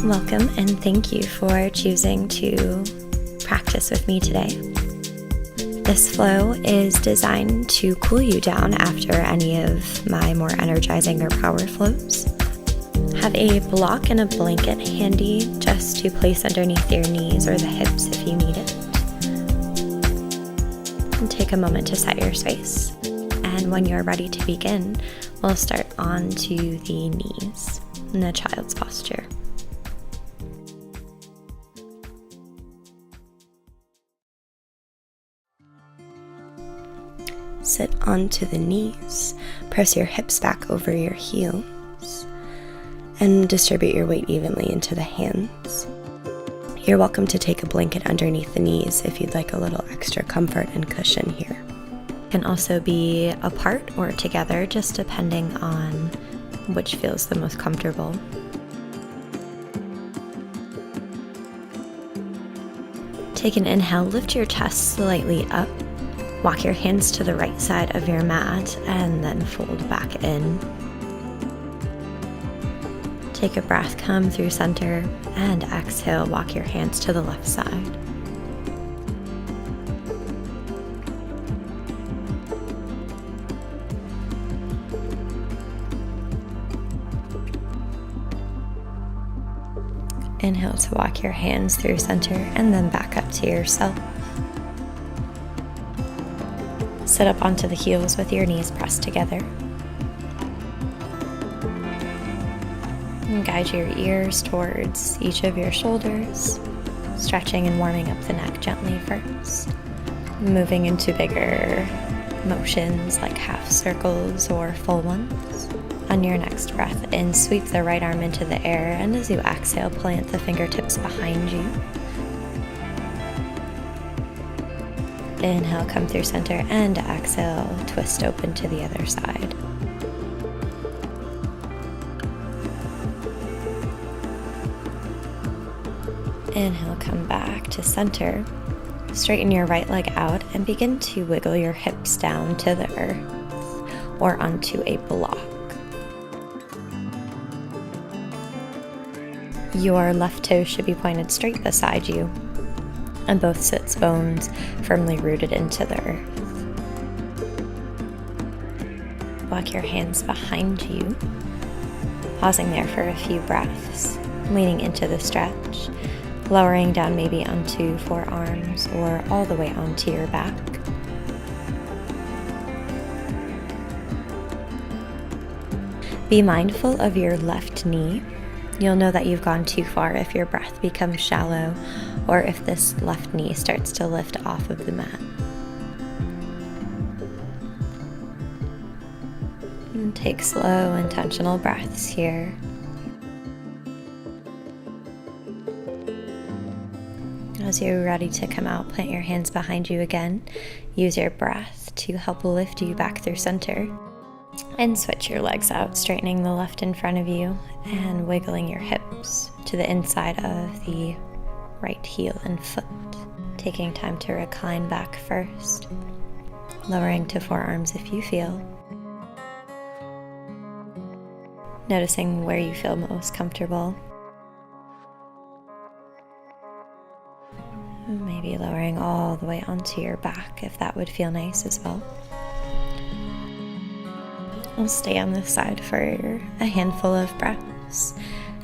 Welcome and thank you for choosing to practice with me today. This flow is designed to cool you down after any of my more energizing or power flows. Have a block and a blanket handy just to place underneath your knees or the hips if you need it. And take a moment to set your space. And when you're ready to begin, we'll start onto the knees in the child's posture. Sit onto the knees, press your hips back over your heels, and distribute your weight evenly into the hands. You're welcome to take a blanket underneath the knees if you'd like a little extra comfort and cushion here. It can also be apart or together, just depending on which feels the most comfortable. Take an inhale, lift your chest slightly up. Walk your hands to the right side of your mat and then fold back in. Take a breath, come through center, and exhale, walk your hands to the left side. Inhale to walk your hands through center and then back up to yourself. Sit up onto the heels with your knees pressed together. And guide your ears towards each of your shoulders, stretching and warming up the neck gently first. Moving into bigger motions like half circles or full ones. On your next breath in, sweep the right arm into the air, and as you exhale, plant the fingertips behind you. Inhale, come through center, and exhale, twist open to the other side. Inhale, come back to center. Straighten your right leg out and begin to wiggle your hips down to the earth or onto a block. Your left toe should be pointed straight beside you, and both sits bones firmly rooted into the earth. Walk your hands behind you, pausing there for a few breaths, leaning into the stretch, lowering down maybe onto forearms or all the way onto your back. Be mindful of your left knee. You'll know that you've gone too far if your breath becomes shallow or if this left knee starts to lift off of the mat. And take slow, intentional breaths here. As you're ready to come out, plant your hands behind you again. Use your breath to help lift you back through center. And switch your legs out, straightening the left in front of you and wiggling your hips to the inside of the right heel and foot. Taking time to recline back first, lowering to forearms if you feel. Noticing where you feel most comfortable. Maybe lowering all the way onto your back if that would feel nice as well. We'll stay on this side for a handful of breaths.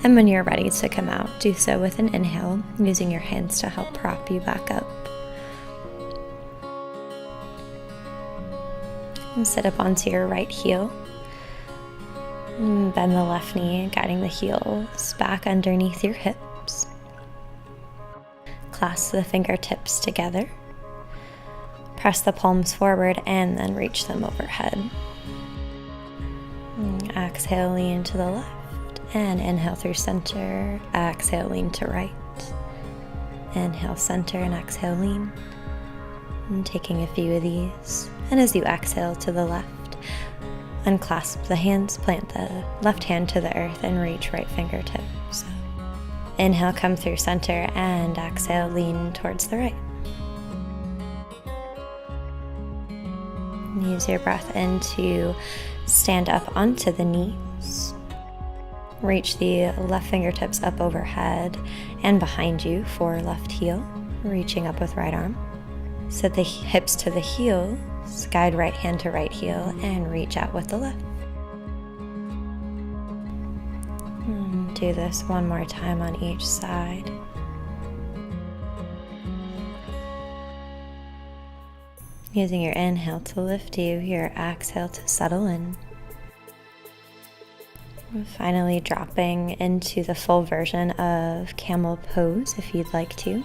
And when you're ready to come out, do so with an inhale, using your hands to help prop you back up. And sit up onto your right heel. And bend the left knee, guiding the heels back underneath your hips. Clasp the fingertips together. Press the palms forward and then reach them overhead. Exhale, lean to the left, and inhale through center. Exhale, lean to right. Inhale, center, and exhale, lean. And taking a few of these. And as you exhale to the left, unclasp the hands, plant the left hand to the earth, and reach right fingertips. Inhale, come through center, and exhale, lean towards the right. Use your breath in to stand up onto the knees. Reach the left fingertips up overhead and behind you for left heel, reaching up with right arm. Set the hips to the heels, guide right hand to right heel, and reach out with the left. And do this one more time on each side. Using your inhale to lift you, your exhale to settle in. Finally dropping into the full version of camel pose if you'd like to.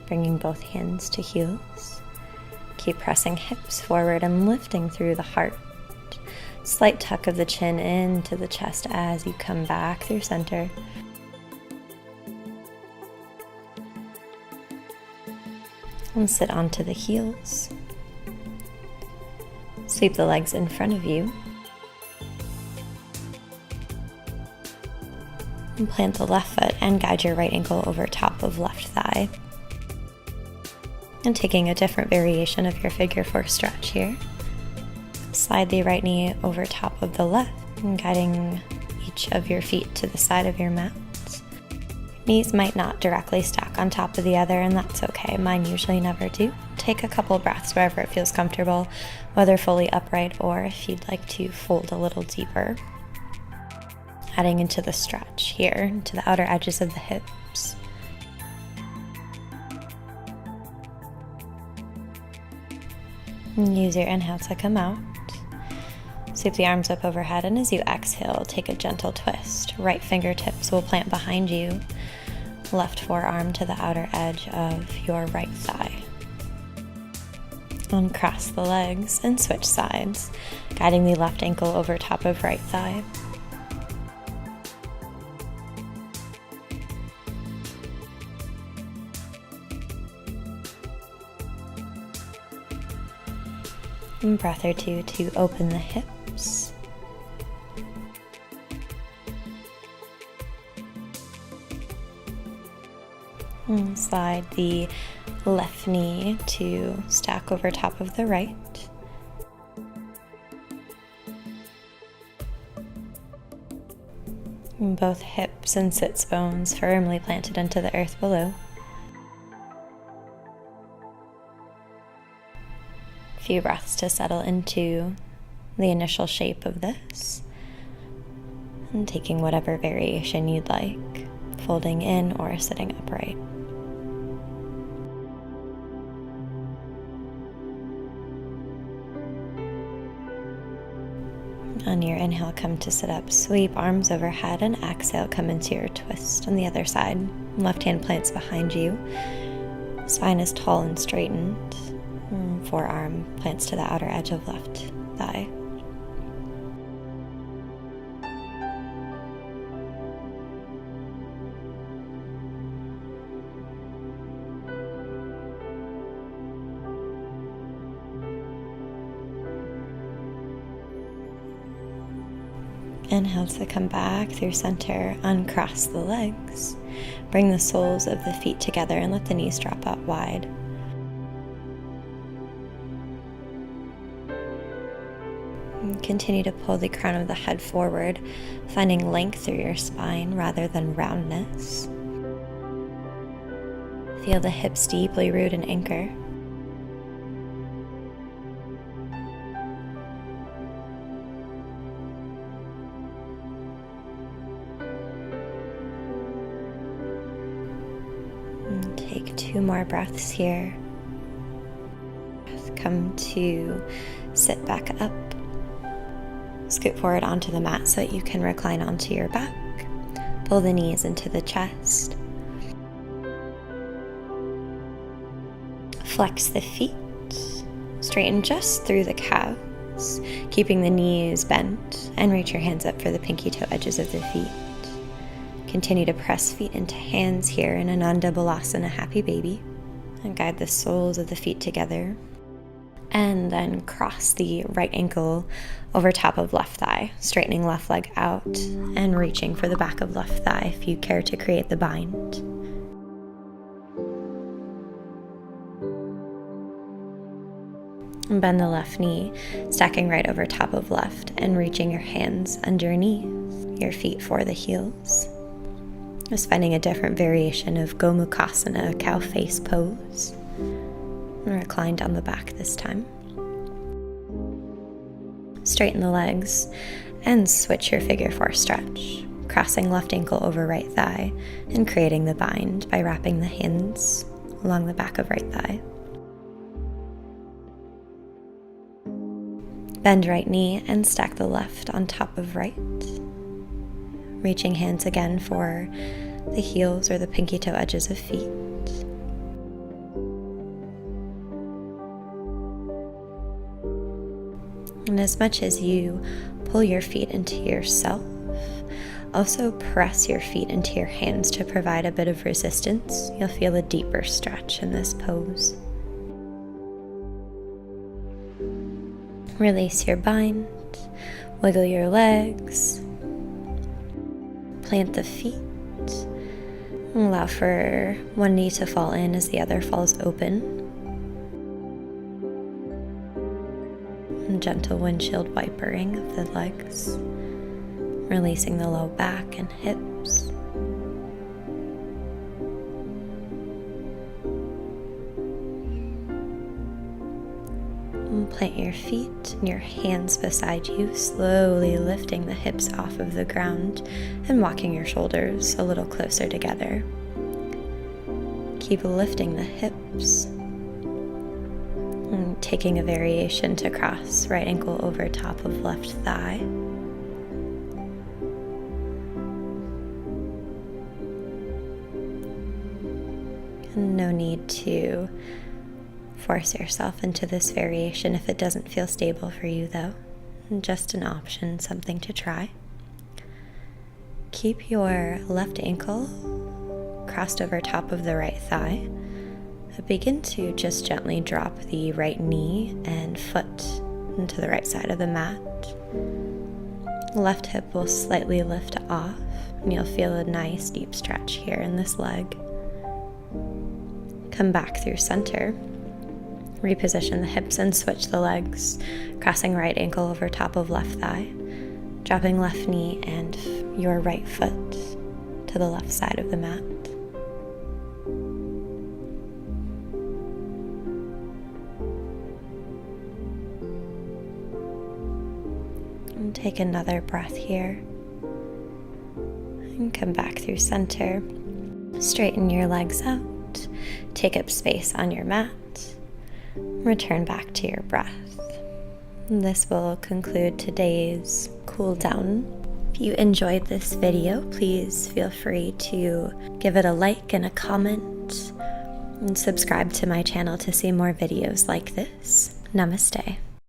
Bringing both hands to heels. Keep pressing hips forward and lifting through the heart. Slight tuck of the chin into the chest as you come back through center. And sit onto the heels. Sweep the legs in front of you. And plant the left foot and guide your right ankle over top of left thigh. And taking a different variation of your figure four stretch here. Slide the right knee over top of the left and guiding each of your feet to the side of your mat. Knees might not directly stack on top of the other, and that's okay. Mine usually never do. Take a couple breaths wherever it feels comfortable, whether fully upright or if you'd like to fold a little deeper. Adding into the stretch here, to the outer edges of the hips. And use your inhale to come out. Sweep the arms up overhead, and as you exhale, take a gentle twist. Right fingertips will plant behind you. Left forearm to the outer edge of your right thigh. Uncross the legs and switch sides, guiding the left ankle over top of right thigh. And breath or two to open the hips. And slide the left knee to stack over top of the right. And both hips and sits bones firmly planted into the earth below. Few breaths to settle into the initial shape of this, and taking whatever variation you'd like, folding in or sitting upright. On your inhale, come to sit up, sweep arms overhead, and exhale, come into your twist on the other side. Left hand plants behind you, spine is tall and straightened. Forearm plants to the outer edge of left thigh. Inhale to come back through center, uncross the legs. Bring the soles of the feet together and let the knees drop out wide. Continue to pull the crown of the head forward, finding length through your spine rather than roundness. Feel the hips deeply root and anchor. And take 2 more breaths here. Come to sit back up. Scoot forward onto the mat so that you can recline onto your back. Pull the knees into the chest. Flex the feet. Straighten just through the calves, keeping the knees bent, and reach your hands up for the pinky toe edges of the feet. Continue to press feet into hands here in Ananda Balasana, Happy Baby, and guide the soles of the feet together. And then cross the right ankle over top of left thigh, straightening left leg out and reaching for the back of left thigh if you care to create the bind. Bend the left knee, stacking right over top of left and reaching your hands underneath your feet for the heels. Just finding a different variation of Gomukhasana, cow face pose. Reclined on the back this time. Straighten the legs and switch your figure 4 stretch, crossing left ankle over right thigh and creating the bind by wrapping the hands along the back of right thigh. Bend right knee and stack the left on top of right. Reaching hands again for the heels or the pinky toe edges of feet. And as much as you pull your feet into yourself, also press your feet into your hands to provide a bit of resistance. You'll feel a deeper stretch in this pose. Release your bind, wiggle your legs, plant the feet, allow for one knee to fall in as the other falls open. And gentle windshield wipering of the legs, releasing the low back and hips. And plant your feet and your hands beside you, slowly lifting the hips off of the ground and walking your shoulders a little closer together. Keep lifting the hips. And taking a variation to cross right ankle over top of left thigh. And no need to force yourself into this variation if it doesn't feel stable for you, though. Just an option, something to try. Keep your left ankle crossed over top of the right thigh. Begin to just gently drop the right knee and foot into the right side of the mat. Left hip will slightly lift off, and you'll feel a nice deep stretch here in this leg. Come back through center. Reposition the hips and switch the legs, crossing right ankle over top of left thigh, dropping left knee and your right foot to the left side of the mat. And take another breath here. And come back through center. Straighten your legs out. Take up space on your mat. Return back to your breath. And this will conclude today's cool down. If you enjoyed this video, please feel free to give it a like and a comment and subscribe to my channel to see more videos like this. Namaste.